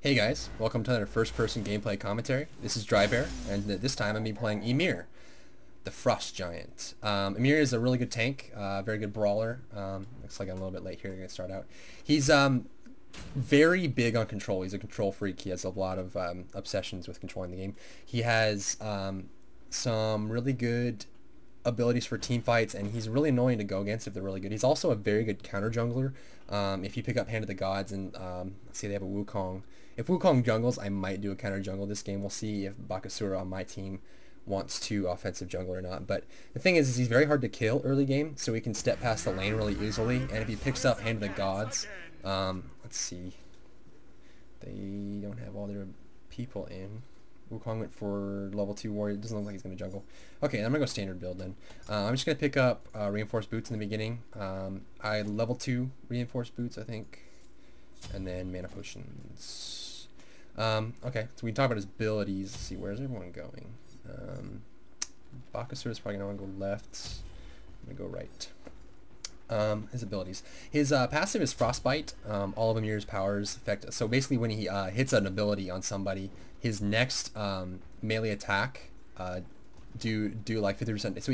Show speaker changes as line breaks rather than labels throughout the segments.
Hey guys, welcome to another first-person gameplay commentary. This is Drybear, and this time I'm going to be playing Ymir, the Frost Giant. Ymir is a really good tank, very good brawler. Looks like I'm a little bit late here to start out. He's very big on control. He's a control freak. He has a lot of obsessions with controlling the game. He has some really good abilities for team fights, and he's really annoying to go against if they're really good. He's also a very good counter jungler. If you pick up Hand of the Gods and let's see, they have a Wukong. If Wukong jungles, I might do a counter jungle this game. We'll see if Bakasura on my team wants to offensive jungle or not. But the thing is he's very hard to kill early game, so he can step past the lane really easily. And if he picks up Hand of the Gods, let's see, they don't have all their people in. Wukong went for level 2 warrior. It doesn't look like he's going to jungle. Okay, I'm going to go standard build then. I'm just going to pick up reinforced boots in the beginning. I level 2 reinforced boots, I think. And then mana potions. Okay, so we can talk about his abilities. Let's see, where's everyone going? Bakasura is probably going to want to go left. I'm going to go right. His abilities. His passive is Frostbite. All of Ymir's powers affect. So basically when he hits an ability on somebody, his next melee attack do like 50%. So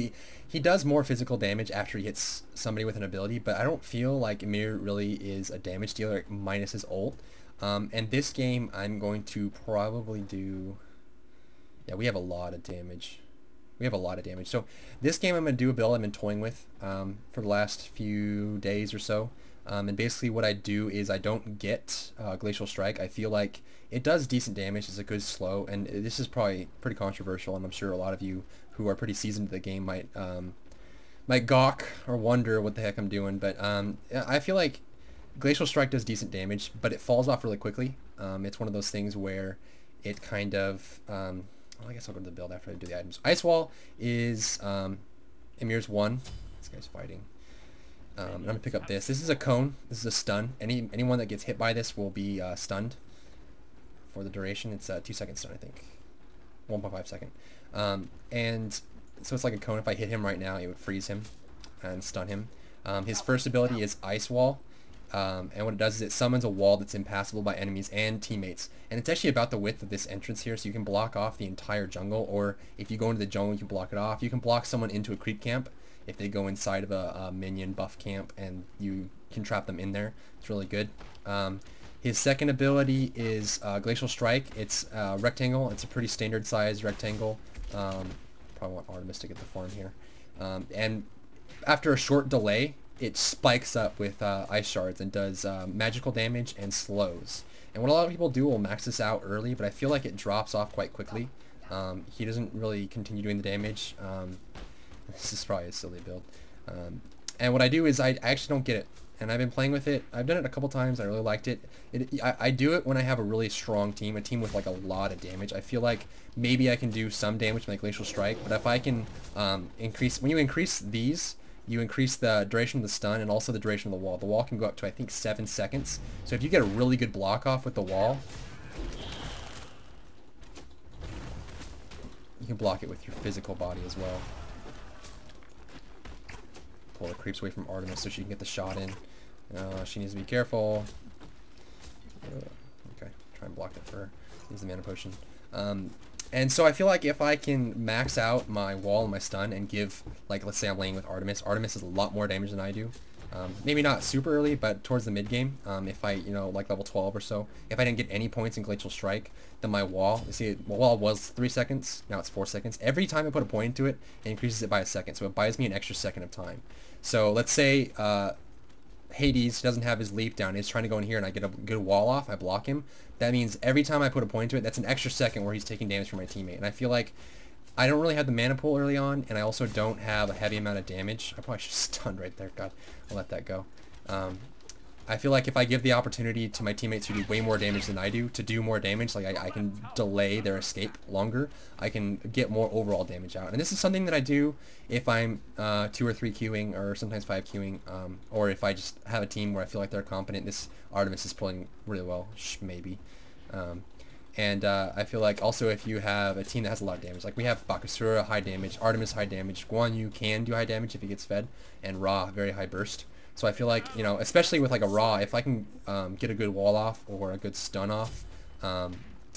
he does more physical damage after he hits somebody with an ability, but I don't feel like Ymir really is a damage dealer minus his ult. And this game I'm going to probably do, yeah, we have a lot of damage. So this game I'm going to do a build I've been toying with for the last few days or so. And basically what I do is I don't get Glacial Strike. I feel like it does decent damage. It's a good slow, and this is probably pretty controversial, and I'm sure a lot of you who are pretty seasoned to the game might gawk or wonder what the heck I'm doing. But I feel like Glacial Strike does decent damage, but it falls off really quickly. It's one of those things where it kind of well, I guess I'll go to the build after I do the items. Ice Wall is Ymir's 1. This guy's fighting. I'm gonna pick up this. This is a cone. This is a stun. Anyone that gets hit by this will be stunned for the duration. It's a 2-second stun, I think. 1.5 second. And so it's like a cone. If I hit him right now, it would freeze him and stun him. His first ability is Ice Wall. And what it does is it summons a wall that's impassable by enemies and teammates. And it's actually about the width of this entrance here, so you can block off the entire jungle, or if you go into the jungle, you can block it off. You can block someone into a creep camp if they go inside of a minion buff camp, and you can trap them in there. It's really good. His second ability is Glacial Strike. It's rectangle. It's a pretty standard size rectangle. Probably want Artemis to get the farm here. And after a short delay, it spikes up with ice shards and does magical damage and slows. And what a lot of people do will max this out early, but I feel like it drops off quite quickly. He doesn't really continue doing the damage. This is probably a silly build. And what I do is I actually don't get it. And I've been playing with it. I've done it a couple times. I really liked it. I do it when I have a really strong team, a team with like a lot of damage. I feel like maybe I can do some damage with my Glacial Strike, but if I can increase, when you increase these, you increase the duration of the stun and also the duration of the wall. The wall can go up to, I think, 7 seconds. So if you get a really good block off with the wall, you can block it with your physical body as well. Pull the creeps away from Artemis so she can get the shot in. She needs to be careful. Okay, try and block that for her. Use the mana potion. And so I feel like if I can max out my wall and my stun and give, like, let's say I'm laying with Artemis. Artemis is a lot more damage than I do. Maybe not super early, but towards the mid game, if I, like level 12 or so, if I didn't get any points in Glacial Strike, then my wall, you see, my wall was 3 seconds, now it's 4 seconds. Every time I put a point into it, it increases it by a second, so it buys me an extra second of time. So let's say Hades doesn't have his leap down, he's trying to go in here and I get a good wall off, I block him. That means every time I put a point into it, that's an extra second where he's taking damage from my teammate. And I feel like I don't really have the mana pool early on, and I also don't have a heavy amount of damage. I probably should stun right there. God, I'll let that go. I feel like if I give the opportunity to my teammates who do way more damage than I do to do more damage, like I can delay their escape longer, I can get more overall damage out. And this is something that I do if I'm 2 or 3 queuing, or sometimes 5 queuing, or if I just have a team where I feel like they're competent. This Artemis is pulling really well, maybe. And I feel like also if you have a team that has a lot of damage, like we have Bakasura high damage, Artemis high damage, Guan Yu can do high damage if he gets fed, and Ra very high burst. So I feel like, especially with like a Ra, if I can get a good wall off or a good stun off, to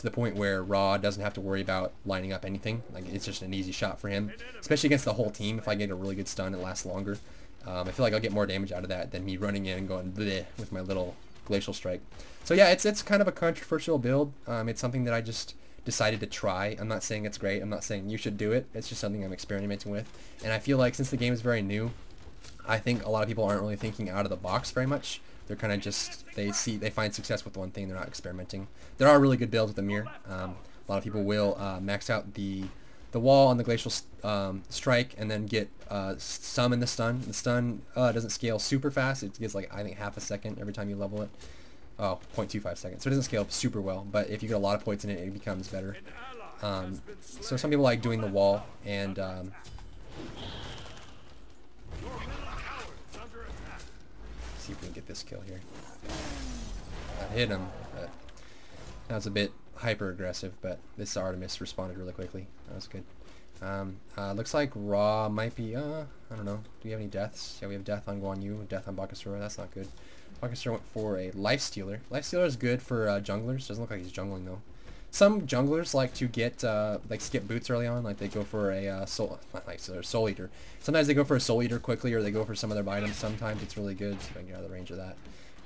the point where Ra doesn't have to worry about lining up anything. Like, it's just an easy shot for him, especially against the whole team. If I get a really good stun, it lasts longer. I feel like I'll get more damage out of that than me running in and going bleh with my little glacial strike. So yeah, it's kind of a controversial build. It's something that I just decided to try. I'm not saying it's great. I'm not saying you should do it. It's just something I'm experimenting with. And I feel like since the game is very new, I think a lot of people aren't really thinking out of the box very much. They're kind of just, they find success with one thing, they're not experimenting. There are really good builds with Ymir. A lot of people will max out the wall on the glacial strike and then get some in the stun. The stun doesn't scale super fast. It gets like, I think, half a second every time you level it. Oh, 0.25 seconds. So it doesn't scale super well, but if you get a lot of points in it, it becomes better. So some people like doing the wall, and see if we can get this kill here. I hit him, but that was a bit hyper aggressive, but this Artemis responded really quickly. That was good. Looks like Ra might be, I don't know. Do we have any deaths? Yeah, we have death on Guan Yu, death on Bakasura. That's not good. Bakasura went for a Life Stealer. Life Stealer is good for junglers. Doesn't look like he's jungling though. Some junglers like to get skip boots early on, like they go for a Soul Eater. Sometimes they go for a Soul Eater quickly, or they go for some other items. Sometimes it's really good, so I can get out of the range of that.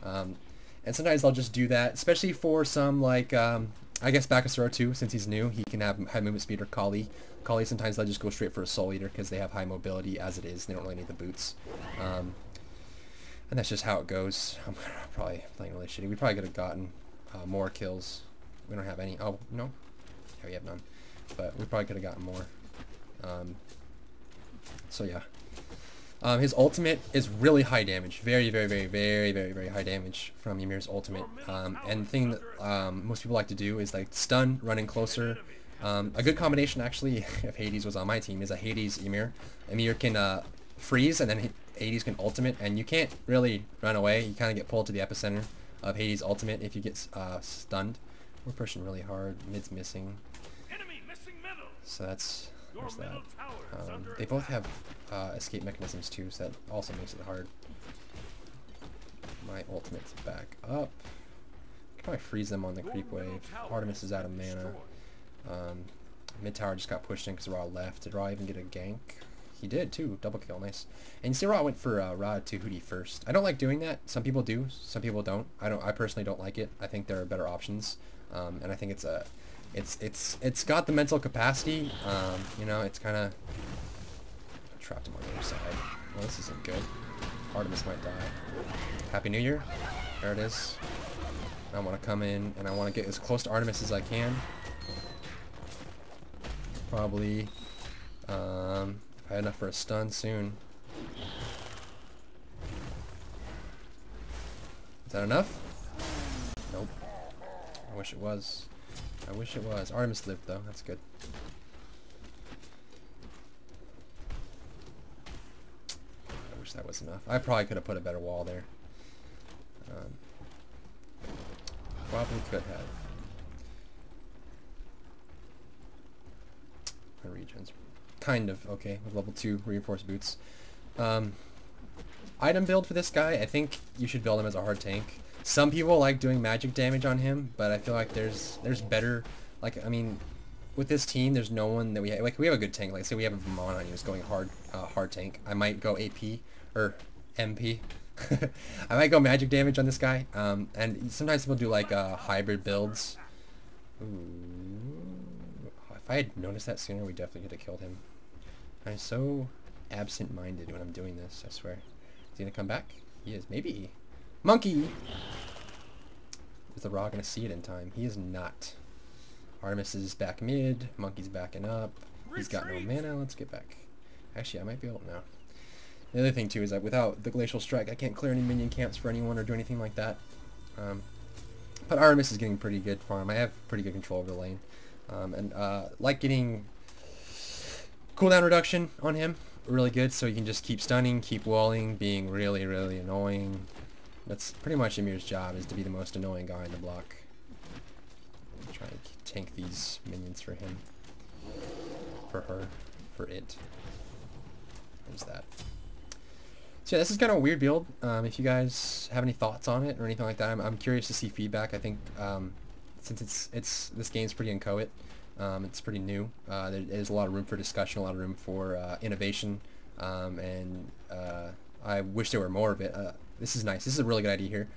And sometimes I'll just do that, especially for some like I guess Bakasura too, since he's new, he can have high movement speed, or Kali. Kali sometimes they'll just go straight for a Soul Eater because they have high mobility as it is. They don't really need the boots. And that's just how it goes. I'm probably playing really shitty. We probably could have gotten more kills. We don't have any. Oh, no. Yeah, we have none. But we probably could have gotten more. So yeah. His ultimate is really high damage. Very, very, very, very, very, very high damage from Ymir's ultimate. And the thing that most people like to do is like stun, running closer. A good combination actually, if Hades was on my team, is a Hades Ymir. Ymir can freeze, and then Hades can ultimate, and you can't really run away. You kind of get pulled to the epicenter of Hades' ultimate if you get stunned. We're pushing really hard. Mid's missing. So there's that. They both have escape mechanisms too, so that also makes it hard. My ultimate's back up. Can probably freeze them on the creep wave. Artemis is out of mana. Mid tower just got pushed in because Ra left. Did Ra even get a gank? He did too. Double kill, nice. And you see Ra went for Ra to Hootie first. I don't like doing that. Some people do. Some people don't. I personally don't like it. I think there are better options. And I think it's got the mental capacity. You know, it's kind of trapped him on the other side. Well, this isn't good. Artemis might die. Happy New Year. There it is. I want to come in and I want to get as close to Artemis as I can. Probably. If I had enough for a stun soon. Is that enough? Nope. I wish it was. I wish it was. Artemis lived though. That's good. I wish that was enough. I probably could have put a better wall there. Probably could have. My regen's kind of okay with level 2 reinforced boots. Item build for this guy, I think you should build him as a hard tank. Some people like doing magic damage on him, but I feel like there's better. Like, I mean, with this team, there's no one that we have. Like, we have a good tank. Like, say we have a Vermont on you who's going hard tank. I might go AP or MP. I might go magic damage on this guy. And sometimes people do like hybrid builds. Ooh. If I had noticed that sooner, we definitely could have killed him. I'm so absent-minded when I'm doing this, I swear. Is he gonna come back? He is. Maybe. Monkey! Is the Ra gonna see it in time? He is not. Artemis is back mid. Monkey's backing up. He's got no mana. Let's get back. Actually, I might be able to now. The other thing too is that without the Glacial Strike, I can't clear any minion camps for anyone or do anything like that. But Artemis is getting pretty good farm. I have pretty good control over the lane. And like getting cooldown reduction on him, really good, so you can just keep stunning, keep walling, being really, really annoying. That's pretty much Ymir's job, is to be the most annoying guy in the block. Try to tank these minions for him. For her. For it. There's that. So yeah, this is kind of a weird build. If you guys have any thoughts on it or anything like that, I'm curious to see feedback. I think since this game's pretty inchoate. It's pretty new. There's a lot of room for discussion, a lot of room for innovation, and I wish there were more of it. This is nice. This is a really good idea here.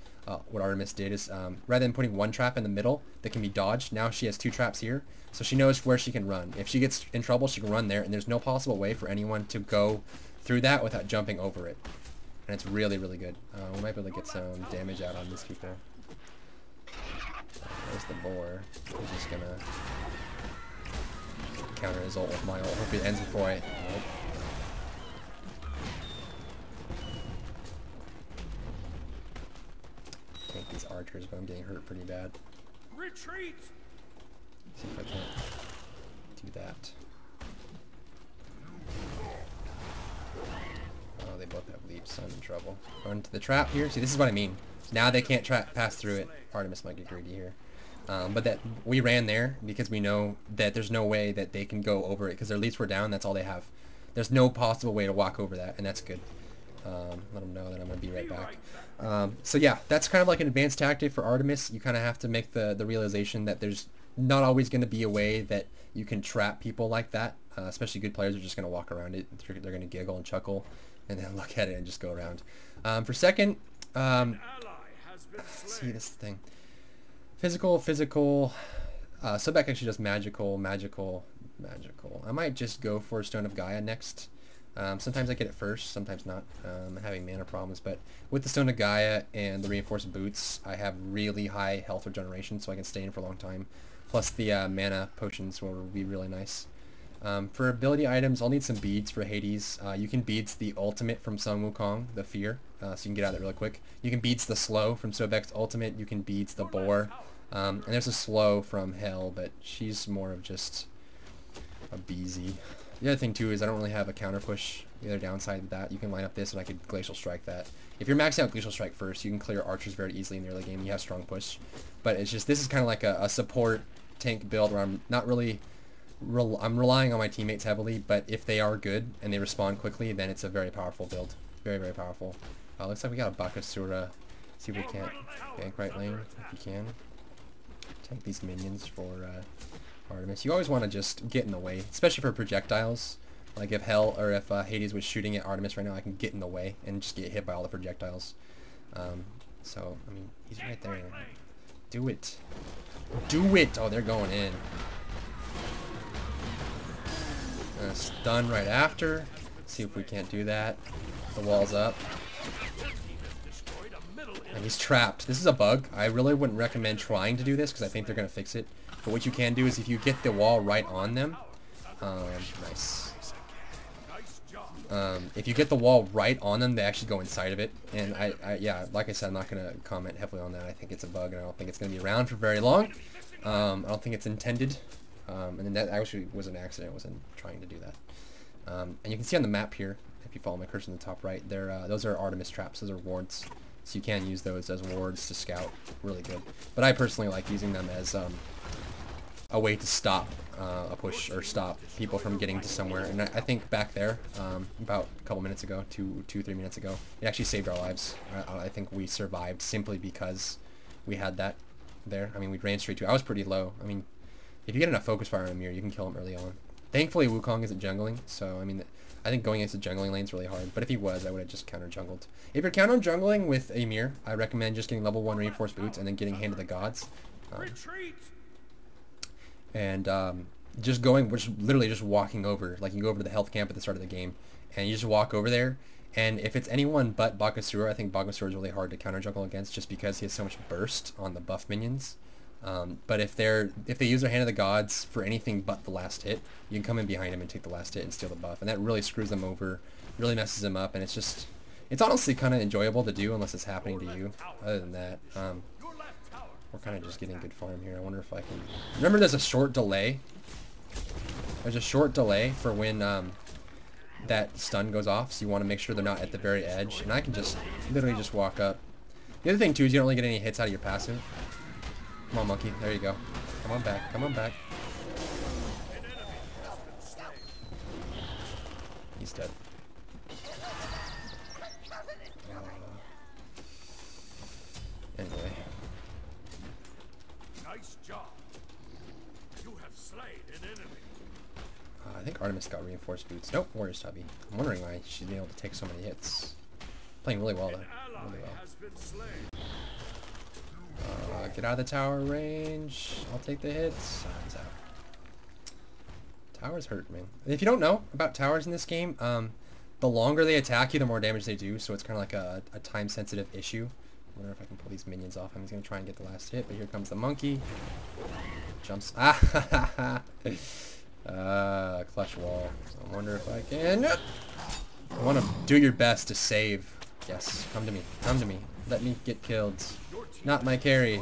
What Artemis did is, rather than putting one trap in the middle that can be dodged, now she has 2 traps here, so she knows where she can run. If she gets in trouble, she can run there, and there's no possible way for anyone to go through that without jumping over it. And it's really, really good. We might be able to get some damage out on these people. There's the boar. He's just gonna counter his ult with my ult. Hope it ends before I... Nope. Take these archers, but I'm getting hurt pretty bad.
Retreat!
See if I can't do that. Oh, they both have leaps. I'm in trouble. Run to the trap here. See, this is what I mean. Now they can't pass through it. Artemis might get greedy here. But that we ran there because we know that there's no way that they can go over it because their leaps were down. That's all they have. There's no possible way to walk over that, and that's good. Let them know that I'm going to be right back. So yeah, that's kind of like an advanced tactic for Artemis. You kind of have to make the realization that there's not always going to be a way that you can trap people like that. Especially good players are just going to walk around it. They're going to giggle and chuckle and then look at it and just go around. For second, let's see this thing. Physical. Sobek actually does magical. I might just go for Stone of Gaia next. Sometimes I get it first, sometimes not. I'm having mana problems, but with the Stone of Gaia and the Reinforced Boots, I have really high health regeneration, so I can stay in for a long time. Plus the mana potions will be really nice. For ability items, I'll need some beads for Hades. You can beads the ultimate from Sun Wukong, the Fear, so you can get out of it really quick. You can beads the Slow from Sobek's ultimate. You can beads the Boar. And there's a Slow from Hell, but she's more of just a BZ. The other thing too is I don't really have a counter push. The other downside of that, you can line up this and I could Glacial Strike that. If you're maxing out Glacial Strike first, you can clear archers very easily in the early game. You have strong push. But it's just, this is kind of like a support tank build where I'm not really, I'm relying on my teammates heavily, but if they are good and they respond quickly, then it's a very powerful build. Very, very powerful. Looks like we got a Bakasura. See if we can't gank right lane, if we can. Take these minions for Artemis. You always want to just get in the way, especially for projectiles. Like if Hell or if Hades was shooting at Artemis right now, I can get in the way and just get hit by all the projectiles. So, I mean, he's right there. Do it. Do it! Oh, they're going in. Stun right after. See if we can't do that. The wall's up. And he's trapped. This is a bug. I really wouldn't recommend trying to do this because I think they're going to fix it. But what you can do is if you get the wall right on them, nice. If you get the wall right on them, they actually go inside of it. And yeah, like I said, I'm not going to comment heavily on that. I think it's a bug, and I don't think it's going to be around for very long. I don't think it's intended. And then that actually was an accident. I wasn't trying to do that. And you can see on the map here, if you follow my cursor in the top right, those are Artemis traps. Those are wards. So you can use those as wards to scout. Really good. But I personally like using them as a way to stop a push or stop people from getting to somewhere. And I think back there, about a couple minutes ago, 3 minutes ago, it actually saved our lives. I think we survived simply because we had that there. I mean, we ran straight to it. I was pretty low. I mean, if you get enough focus fire on Ymir, you can kill him early on. Thankfully, Wukong isn't jungling, so I mean, I think going against the jungling lane is really hard. But if he was, I would have just counter jungled. If you're counter jungling with Ymir, I recommend just getting level 1 reinforced boots and then getting Hand of the Gods. Just going, which literally just walking over, like you go over to the health camp at the start of the game, and you just walk over there. And if it's anyone but Bakasura, I think Bakasura is really hard to counter jungle against just because he has so much burst on the buff minions. But if they use their Hand of the Gods for anything but the last hit, you can come in behind him and take the last hit and steal the buff, and that really screws them over, really messes them up, and it's honestly kind of enjoyable to do unless it's happening to you. Other than that, we're kind of just getting good farm here. I wonder if I can remember. There's a short delay. There's a short delay for when that stun goes off, so you want to make sure they're not at the very edge, and I can just literally just walk up. The other thing too is you don't really get any hits out of your passive. Come on, monkey. There you go. Come on back. Come on back. He's dead. Anyway. I think Artemis got reinforced boots. Nope, Warrior's Tubby. I'm wondering why she's been able to take so many hits. Playing really well though. Really well. Get out of the tower range. I'll take the hits. He's out. Towers hurt, man. If you don't know about towers in this game, the longer they attack you, the more damage they do. So it's kind of like a time-sensitive issue. I wonder if I can pull these minions off. I'm just gonna try and get the last hit, but here comes the monkey. Jumps. Ah, clutch wall. I wonder if I can. I want to do your best to save. Yes, come to me. Come to me. Let me get killed. Not my carry.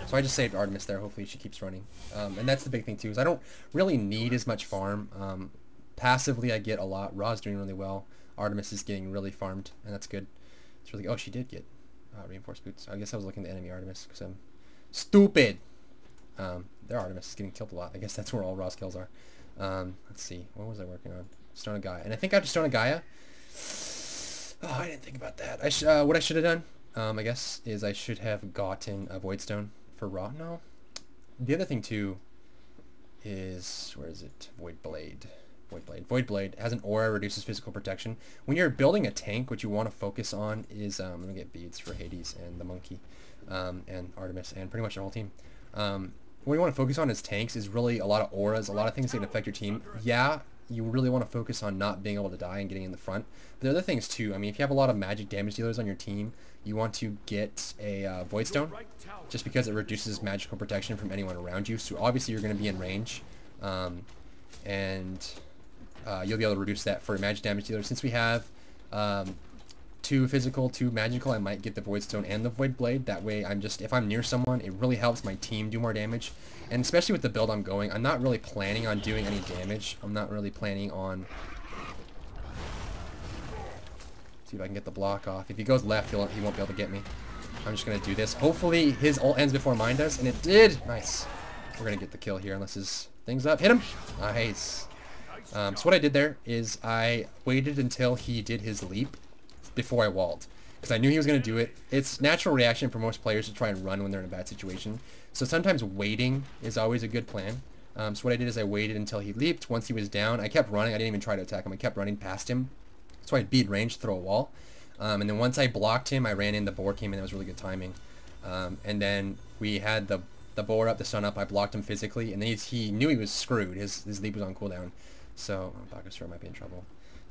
So I just saved Artemis there. Hopefully she keeps running. And that's the big thing too, is I don't really need as much farm. Passively I get a lot. Ra's doing really well. Artemis is getting really farmed, and that's good. It's really. Oh, she did get reinforced boots. I guess I was looking at the enemy Artemis because I'm stupid. Their Artemis is getting killed a lot. I guess that's where all Ra's kills are. Let's see. What was I working on? Stone of Gaia. And I think I have to Stone of Gaia. Oh, I didn't think about that. What I should have done, I guess, is I should have gotten a Void Stone for Ra. No. The other thing, too, is... Where is it? Void Blade. Void Blade. Void Blade has an aura, reduces physical protection. When you're building a tank, what you want to focus on is... I'm going to get beads for Hades and the monkey, and Artemis, and pretty much the whole team. What you want to focus on as tanks is really a lot of auras, a lot of things that can affect your team. Yeah, you really want to focus on not being able to die and getting in the front. But there are other things too. I mean, if you have a lot of magic damage dealers on your team, you want to get a Void Stone, just because it reduces magical protection from anyone around you. So obviously you're going to be in range, and you'll be able to reduce that for magic damage dealers. Since we have 2 physical, 2 magical, I might get the Void Stone and the Void Blade. That way, if I'm near someone, it really helps my team do more damage. And especially with the build I'm going, I'm not really planning on doing any damage. I'm not really planning on... See if I can get the block off. If he goes left, he won't be able to get me. I'm just going to do this. Hopefully, his ult ends before mine does, and it did! Nice. We're going to get the kill here, unless his thing's up. Hit him! Nice. So what I did there is I waited until he did his leap before I walled, because I knew he was going to do it. It's natural reaction for most players to try and run when they're in a bad situation, so sometimes waiting is always a good plan. So what I did is I waited until he leaped. Once he was down, I kept running. I didn't even try to attack him. I kept running past him, so I'd be in range to throw a wall, and then once I blocked him, I ran in. The boar came in. That was really good timing. And then we had the boar up, the stun up. I blocked him physically, and then he knew he was screwed. His leap was on cooldown, so Bakasura might be in trouble.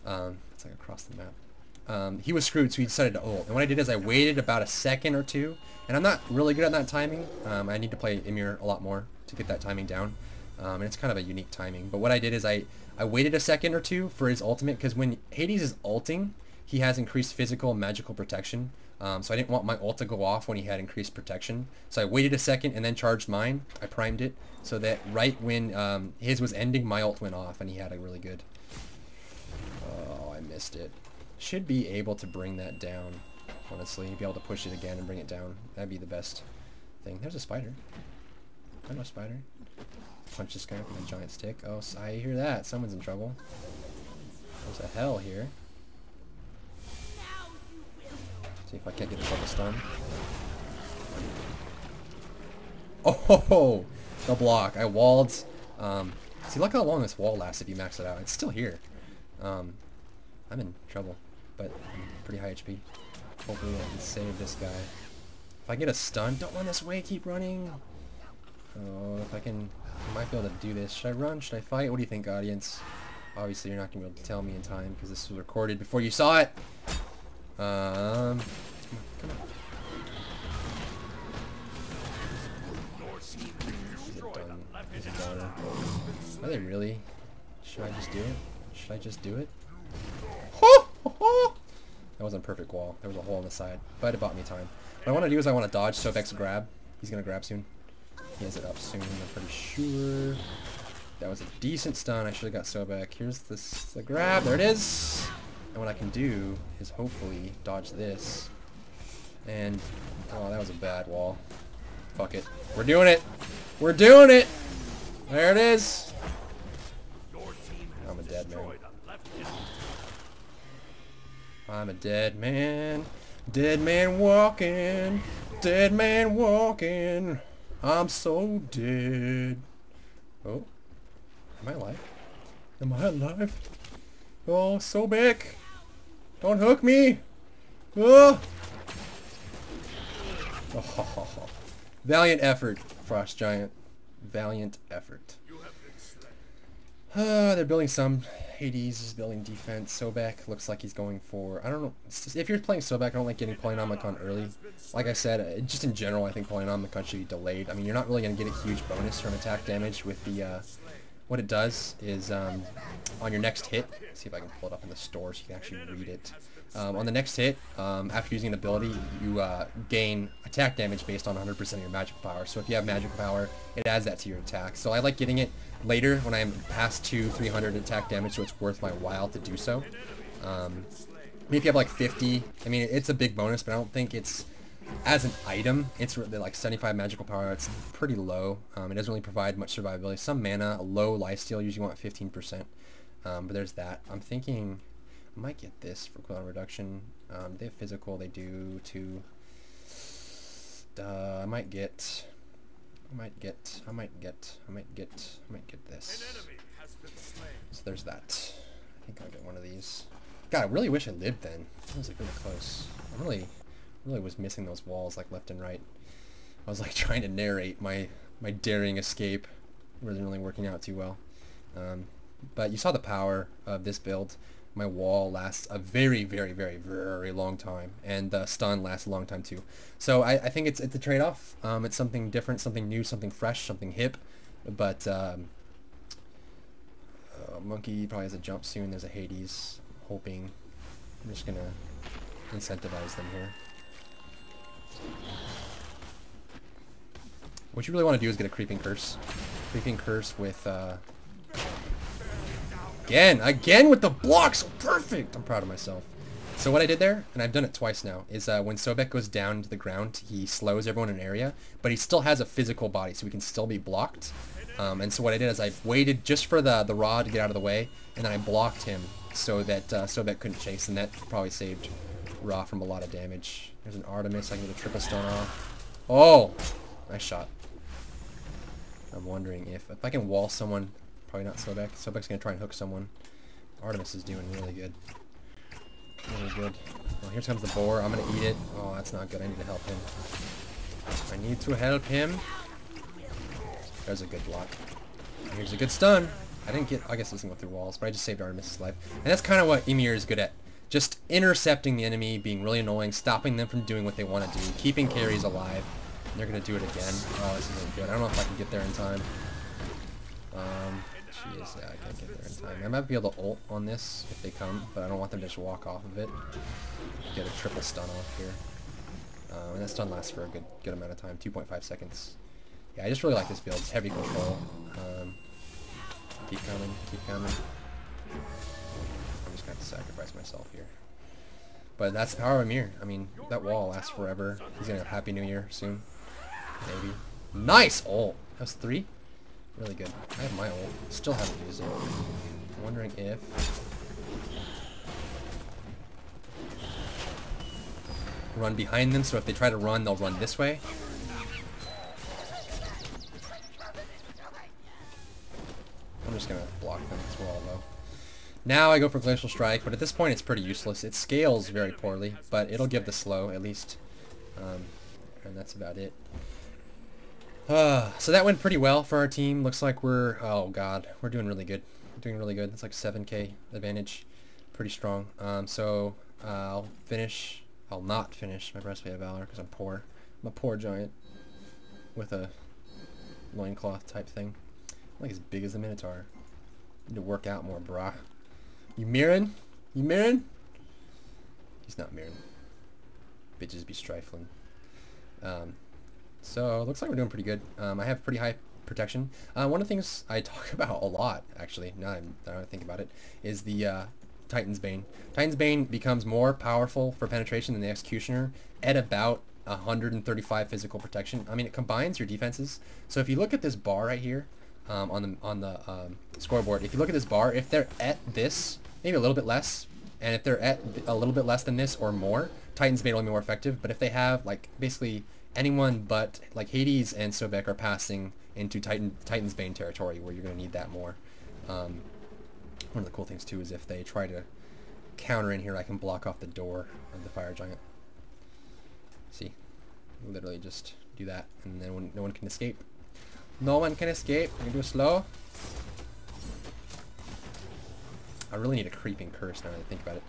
It's like across the map. He was screwed, so he decided to ult. And what I did is I waited about a second or two, and I'm not really good at that timing. I need to play Ymir a lot more to get that timing down, and it's kind of a unique timing. But what I did is I waited a second or two for his ultimate, because when Hades is ulting, he has increased physical and magical protection. So I didn't want my ult to go off when he had increased protection. So I waited a second and then charged mine. I primed it so that right when his was ending, my ult went off, and he had a really good... Oh, I missed it. Should be able to bring that down, honestly. Be able to push it again and bring it down. That'd be the best thing. There's a spider. I know a spider. Punch this guy with a giant stick. Oh, I hear that. Someone's in trouble. There's a hell here. See if I can't get the double stun. Oh, the block. I walled. See, look how long this wall lasts if you max it out. It's still here. I'm in trouble, but I'm pretty high HP. Hopefully I can save this guy. If I get a stun, don't run this way, keep running. Oh, if I can, I might be able to do this. Should I run? Should I fight? What do you think, audience? Obviously you're not going to be able to tell me in time because this was recorded before you saw it. Come on. Is it done? Is it done? Are they really? Should I just do it? Should I just do it? That wasn't a perfect wall. There was a hole on the side, but it bought me time. What I want to do is I want to dodge Sobek's grab. He's going to grab soon. He has it up soon, I'm pretty sure. That was a decent stun. I should have got Sobek. Here's the grab. There it is. And what I can do is hopefully dodge this. And, oh, that was a bad wall. Fuck it. We're doing it. We're doing it. There it is. I'm a dead man. I'm a dead man. Dead man walking. Dead man walking. I'm so dead. Oh. Am I alive? Am I alive? Oh, Sobek! Don't hook me! Oh! Oh. Valiant effort, Frost Giant. Valiant effort. They're building some. Hades is building defense. Sobek looks like he's going for... I don't know. If you're playing Sobek, I don't like getting Polynomicon early. Like I said, just in general, I think Polynomicon should be delayed. I mean, you're not really going to get a huge bonus from attack damage with the... what it does is, on your next hit... Let's see if I can pull it up in the store so you can actually read it. On the next hit, after using an ability, you gain attack damage based on 100% of your magical power. So if you have magical power, it adds that to your attack. So I like getting it later when I'm past 300 attack damage, so it's worth my while to do so. I mean, if you have like 50, I mean, it's a big bonus, but I don't think it's, as an item, it's really like 75 magical power. It's pretty low. It doesn't really provide much survivability. Some mana, a low lifesteal, usually want 15%. But there's that. I'm thinking... I might get this for cooldown reduction. They have physical, they do too. I might get this. So there's that. I think I'll get one of these. God, I really wish I lived then. That was like really close. I really was missing those walls like left and right. I was like trying to narrate my daring escape. It wasn't really working out too well. But you saw the power of this build. My wall lasts a very, very, very, very long time, and the stun lasts a long time too. So I think it's a trade-off. It's something different, something new, something fresh, something hip. But Monkey probably has a jump soon. There's a Hades. I'm hoping. I'm just gonna incentivize them here. What you really want to do is get a creeping curse. Creeping curse with Again with the blocks, perfect! I'm proud of myself. So what I did there, and I've done it twice now, is when Sobek goes down to the ground, he slows everyone in an area, but he still has a physical body, so he can still be blocked. And so what I did is I waited just for the Rod to get out of the way, and then I blocked him so that Sobek couldn't chase, and that probably saved Ra from a lot of damage. There's an Artemis, I can get a triple stone off. Oh! Nice shot. I'm wondering if I can wall someone. Probably not Sobek. Sobek's going to try and hook someone. Artemis is doing really good. Really good. Well, here comes the boar. I'm going to eat it. Oh, that's not good. I need to help him. I need to help him. There's a good block. Here's a good stun. I guess it doesn't go through walls, but I just saved Artemis' life. And that's kind of what Ymir is good at. Just intercepting the enemy, being really annoying, stopping them from doing what they want to do, keeping carries alive. And they're going to do it again. Oh, this isn't good. I don't know if I can get there in time. Jeez, yeah, I can't get there in time. I might be able to ult on this if they come, but I don't want them to just walk off of it. Get a triple stun off here. And that stun lasts for a good amount of time, 2.5 seconds. Yeah, I just really like this build. It's heavy control. Keep coming, keep coming. I'm just going to sacrifice myself here. But that's the power of Ymir. I mean, that wall lasts forever. He's going to have Happy New Year soon. Maybe. Nice ult! That was 3? Really good. I have my ult. Still haven't used it. I'm wondering if... Run behind them, so if they try to run, they'll run this way. I'm just going to block them as well, though. Now I go for Glacial Strike, but at this point it's pretty useless. It scales very poorly, but it'll give the slow, at least. And that's about it. So that went pretty well for our team. Looks like we're... Oh, God. We're doing really good. We're doing really good. It's like 7k advantage. Pretty strong. So I'll not finish my Breastplate of Valor because I'm poor. I'm a poor giant with a loincloth type thing. I'm like as big as the Minotaur. Need to work out more, brah. You mirroring? You mirroring? He's not mirroring. Bitches be strifling. So it looks like we're doing pretty good. I have pretty high protection. One of the things I talk about a lot, actually, now that I think about it, is the Titan's Bane. Titan's Bane becomes more powerful for penetration than the Executioner at about 135 physical protection. I mean, it combines your defenses. So if you look at this bar right here on the scoreboard, if you look at this bar, if they're at this, maybe a little bit less, and if they're at a little bit less than this or more, Titan's Bane will be more effective. But if they have like basically anyone but like Hades and Sobek are passing into Titan's Bane territory, where you're going to need that more. One of the cool things too is if they try to counter in here, I can block off the door of the fire giant. See, literally just do that, and then no one can escape. No one can escape. I'm gonna do it slow. I really need a creeping curse now that I think about it.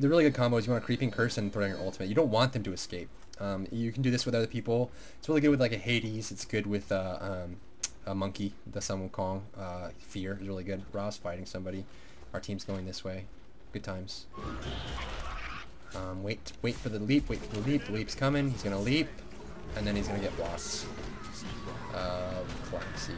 The really good combo is you want a creeping curse and throw down your ultimate. You don't want them to escape. You can do this with other people. It's really good with like a Hades. It's good with a monkey, the Sun Wukong. Fear is really good. Ra's fighting somebody. Our team's going this way. Good times. Wait for the leap. Wait for the leap. The leap's coming. He's gonna leap, and then he's gonna get blocked. Let's see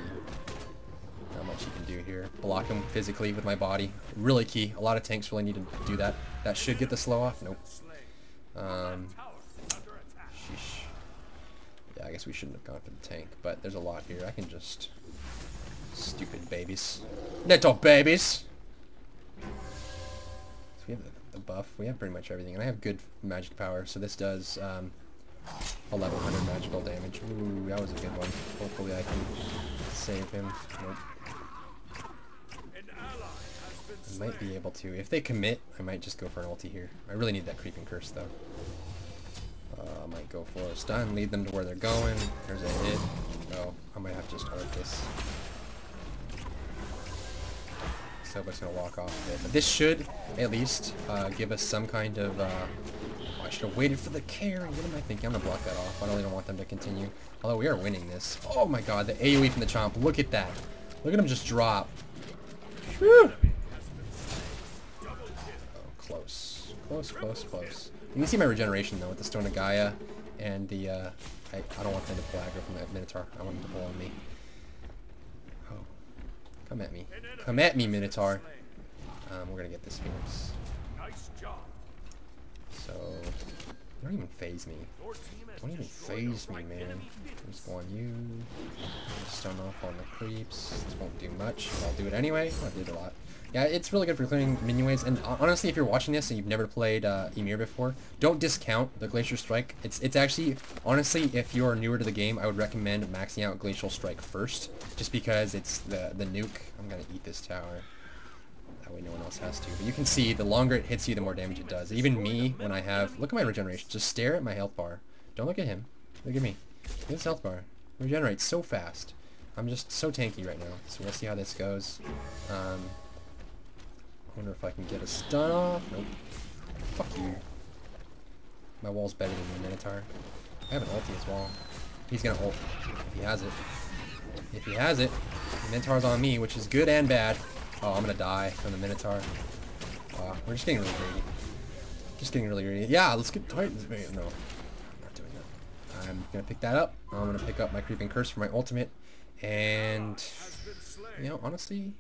how much he can do here. Block him physically with my body. Really key. A lot of tanks really need to do that. That should get the slow off. Nope. Sheesh. Yeah, I guess we shouldn't have gone for the tank, but there's a lot here. I can just... Stupid babies. Little babies! So we have the buff. We have pretty much everything. And I have good magic power, so this does 1100 magical damage. Ooh, that was a good one. Hopefully I can save him. Nope. I might be able to. If they commit, I might just go for an ulti here. I really need that creeping curse though. I might go for a stun, lead them to where they're going. There's a hit. Oh, I might have to just ult this. Sobek's gonna walk off a bit. But this should at least give us some kind of... I should have waited for the carry. What am I thinking? I'm gonna block that off. I really don't want them to continue. Although we are winning this. Oh my god, the AoE from the Chomp. Look at that. Look at him just drop. Whew. Oh, close. Close, close, close. You can see my regeneration though with the Stone of Gaia and the I don't want them to pull aggro from that Minotaur. I want them to pull on me. Oh. Come at me. Come at me, Minotaur. We're gonna get this Phoenix. So don't even phase me. Don't even phase me, man. Just go on you. Stun off on the creeps. This won't do much, but I'll do it anyway. I did a lot. Yeah, it's really good for clearing minion waves. And honestly, if you're watching this and you've never played Ymir before, don't discount the Glacial Strike. It's actually, honestly, if you're newer to the game, I would recommend maxing out Glacial Strike first, just because it's the nuke. I'm gonna eat this tower. That way no one else has to. But you can see the longer it hits you, the more damage it does. Even me, when I have, look at my regeneration. Just stare at my health bar. Don't look at him. Look at me. Look at this health bar. It regenerates so fast. I'm just so tanky right now. So we'll see how this goes. I wonder if I can get a stun off. Nope. Fuck you. My wall's better than the Minotaur. I have an ulti as well. He's gonna ult. If he has it. If he has it. The Minotaur's on me, which is good and bad. Oh, I'm gonna die from the Minotaur. Wow, we're just getting really greedy. Just getting really greedy. Yeah, let's get Titans. No, I'm not doing that. I'm gonna pick that up. I'm gonna pick up my Creeping Curse for my ultimate. And, you know, honestly,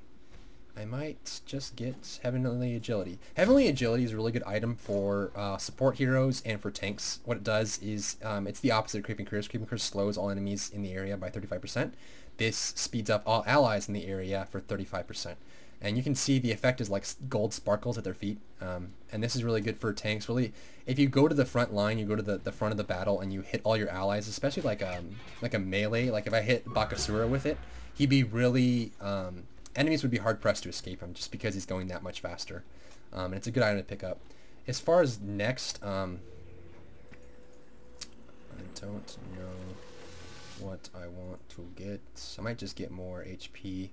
I might just get Heavenly Agility. Heavenly Agility is a really good item for support heroes and for tanks. What it does is, it's the opposite of Creeping Curse. Creeping Curse slows all enemies in the area by 35%. This speeds up all allies in the area for 35%. And you can see the effect is like gold sparkles at their feet. And this is really good for tanks. Really, if you go to the front line, you go to the front of the battle and you hit all your allies, especially like a melee. Like if I hit Bakasura with it, he'd be really... enemies would be hard-pressed to escape him just because he's going that much faster. And it's a good item to pick up. As far as next, I don't know what I want to get. I might just get more HP.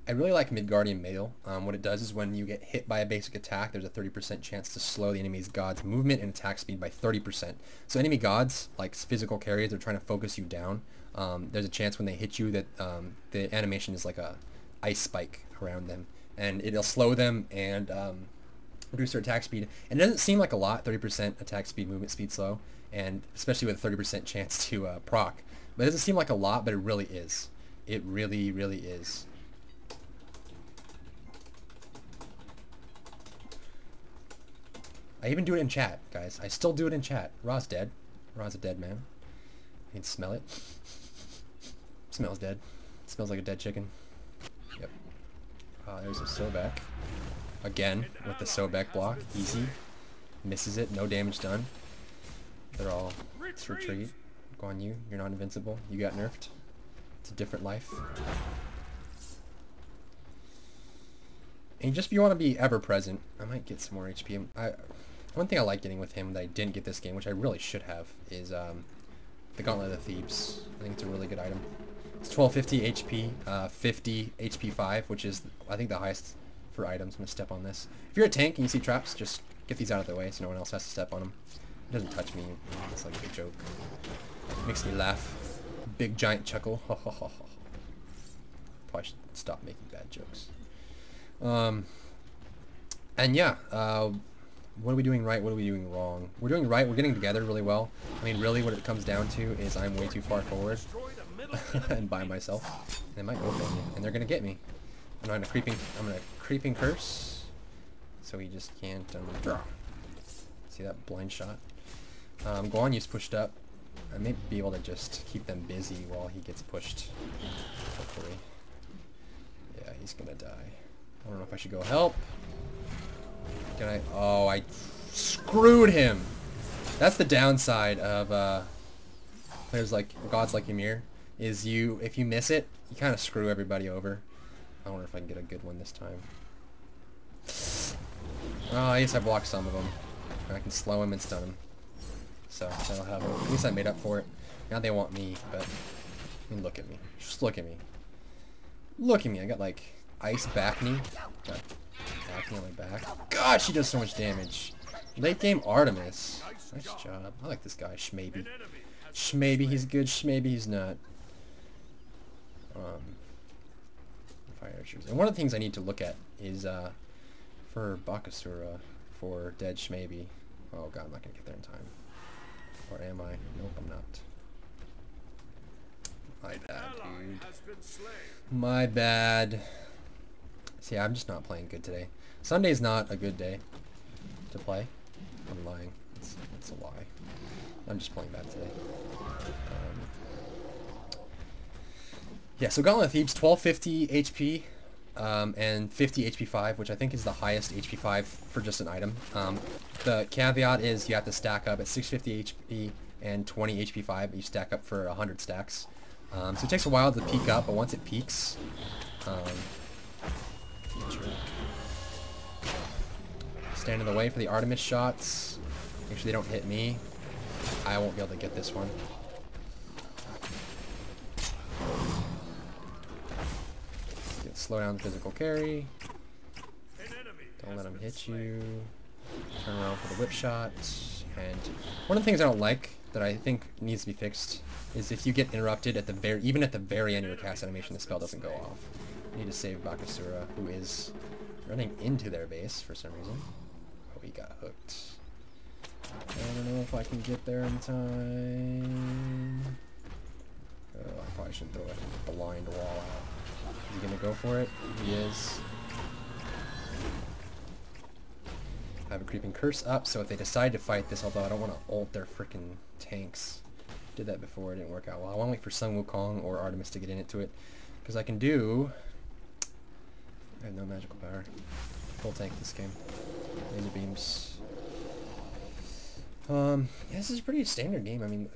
I really like Midgardian Mail. What it does is when you get hit by a basic attack, there's a 30% chance to slow the enemy's god's movement and attack speed by 30%. So enemy gods, like physical carriers, they're trying to focus you down. There's a chance when they hit you that the animation is like a ice spike around them, and it'll slow them and reduce their attack speed. And it doesn't seem like a lot, 30% attack speed, movement speed slow, and especially with a 30% chance to proc. But it doesn't seem like a lot, but it really is. It really, really is. I even do it in chat, guys. I still do it in chat. Ra's dead. Ra's a dead man. You can smell it. Smells dead. Smells like a dead chicken. Yep. There's a Sobek. Again, with the Sobek block. Easy. Misses it. No damage done. They're all... Let's retreat. Go on you. You're not invincible. You got nerfed. It's a different life. And just you want to be ever present. I might get some more HP. One thing I like getting with him that I didn't get this game, which I really should have, is the Gauntlet of Thebes. I think it's a really good item. It's 1250 HP, 50 HP 5, which is I think the highest for items. I'm gonna step on this. If you're a tank and you see traps, just get these out of the way so no one else has to step on them. It doesn't touch me. It's like a joke. It makes me laugh. Big giant chuckle. Probably should stop making bad jokes. And yeah, what are we doing right? What are we doing wrong? We're doing right. We're getting together really well. I mean, really what it comes down to is I'm way too far forward and by myself. They might go for me, and they're gonna get me. I'm gonna creeping curse, so he just can't. See that blind shot? Guanyu's pushed up. I may be able to just keep them busy while he gets pushed. Hopefully. Yeah, he's gonna die. I don't know if I should go help. Can I? Oh, I screwed him. That's the downside of players like gods like Ymir. Is if you miss it, you kind of screw everybody over. I wonder if I can get a good one this time. Oh, I guess I blocked some of them. I can slow him and stun him. So that'll have him. At least I made up for it. Now they want me, but I mean, look at me. Just look at me. Look at me. I got like ice back knee. Got back knee on my back. God, she does so much damage. Late game Artemis. Nice job. I like this guy, Shmaybe. Shmaybe he's good, Shmaybe he's not. Fire archers. And one of the things I need to look at is for Bakasura for dead Shmaybe. Oh god, I'm not gonna get there in time. Or am I? Nope, I'm not. My bad, dude. My bad. See, I'm just not playing good today. Sunday's not a good day to play. I'm lying. It's a lie. I'm just playing bad today. Yeah, so Gauntlet of Thebes, 1250 HP and 50 HP 5, which I think is the highest HP 5 for just an item. The caveat is you have to stack up at 650 HP and 20 HP 5, but you stack up for 100 stacks. So it takes a while to peak up, but once it peaks, stand in the way for the Artemis shots. Make sure they don't hit me. I won't be able to get this one. Slow down the physical carry. Don't let him hit you. Turn around for the whip shot. And one of the things I don't like that I think needs to be fixed is if you get interrupted at the even at the very end of your cast animation, the spell doesn't go off. You need to save Bakasura, who is running into their base for some reason. Oh, he got hooked. I don't know if I can get there in time. Oh, I probably shouldn't throw a blind wall out. Is he gonna go for it? He is. I have a creeping curse up, so if they decide to fight this, although I don't want to ult their freaking tanks. Did that before, it didn't work out well. I want to wait for Sun Wukong or Artemis to get into it, because I can do. I have no magical power. Full tank this game. Laser beams. Yeah, this is a pretty standard game. I mean,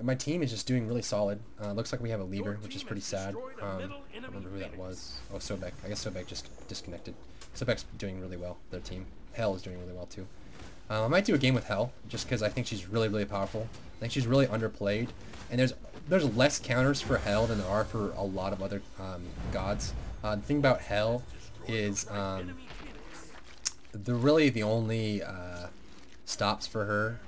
my team is just doing really solid. Looks like we have a leader, which is pretty sad. I don't remember who that was. Oh, Sobek. I guess Sobek just disconnected. Sobek's doing really well. Their team. Hell is doing really well too. I might do a game with Hell, just because I think she's really, really powerful. I think she's really underplayed, and there's less counters for Hell than there are for a lot of other gods. The thing about Hell is really the only stops for her.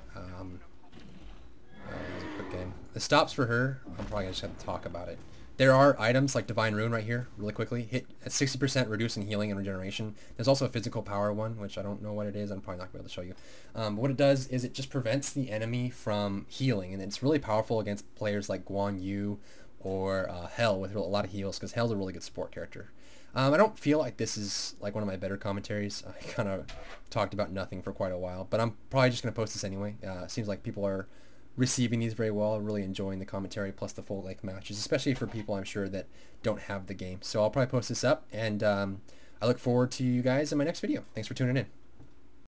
Quick game. The stops for her, I'm probably just going to talk about it. There are items like Divine Rune right here, really quickly. Hit at 60% reducing healing and regeneration. There's also a physical power one, which I don't know what it is. I'm probably not going to be able to show you. But what it does is it just prevents the enemy from healing, and it's really powerful against players like Guan Yu or Hell with a lot of heals, because Hell's a really good support character. I don't feel like this is like one of my better commentaries. I kind of talked about nothing for quite a while, but I'm probably just going to post this anyway. Seems like people are receiving these very well, really enjoying the commentary plus the full length matches, especially for people I'm sure that don't have the game. So I'll probably post this up, and I look forward to you guys in my next video. Thanks for tuning in.